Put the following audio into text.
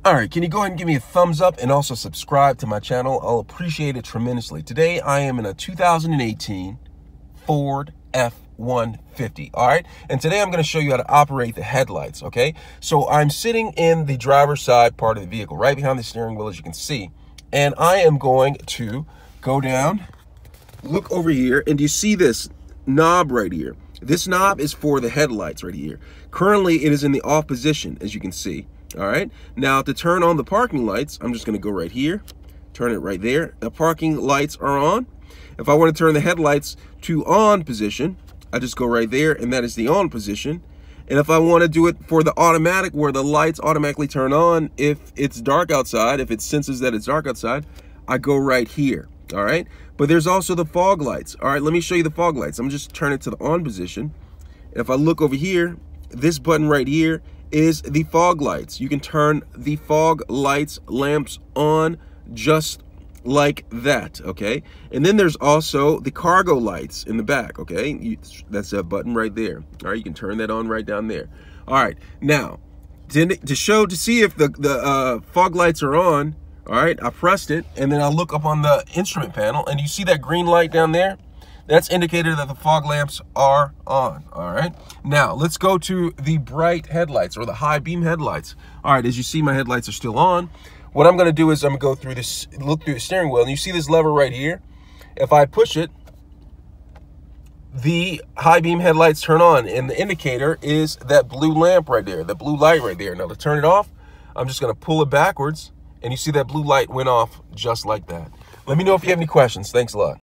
All right, can you go ahead and give me a thumbs up and also subscribe to my channel? I'll appreciate it tremendously. Today, I am in a 2018 Ford F-150, all right? And today, I'm gonna show you how to operate the headlights, okay? So I'm sitting in the driver's side part of the vehicle, right behind the steering wheel, as you can see. And I am going to go down, look over here, and do you see this knob right here? This knob is for the headlights right here. Currently, it is in the off position, as you can see. All right, now to turn on the parking lights, I'm just going to go right here, turn it right there. The parking lights are on. If I want to turn the headlights to on position, I just go right there, and that is the on position. And if I want to do it for the automatic, where the lights automatically turn on if it's dark outside, if it senses that it's dark outside, I go right here. All right, but there's also the fog lights. All right, let me show you the fog lights. I'm just turn it to the on position. And if I look over here, this button right here is the fog lights. You can turn the fog lights lamps on just like that, okay? And then there's also the cargo lights in the back, okay? That's that button right there. All right, you can turn that on right down there. All right, now to see if the fog lights are on, all right, I pressed it, and then I look up on the instrument panel, and you see that green light down there? That's indicator that the fog lamps are on, all right? Now, let's go to the bright headlights, or the high beam headlights. All right, as you see, my headlights are still on. What I'm gonna do is I'm gonna go through this, look through the steering wheel, and you see this lever right here? If I push it, the high beam headlights turn on, and the indicator is that blue lamp right there, the blue light right there. Now, to turn it off, I'm just gonna pull it backwards, and you see that blue light went off just like that. Let me know if you have any questions. Thanks a lot.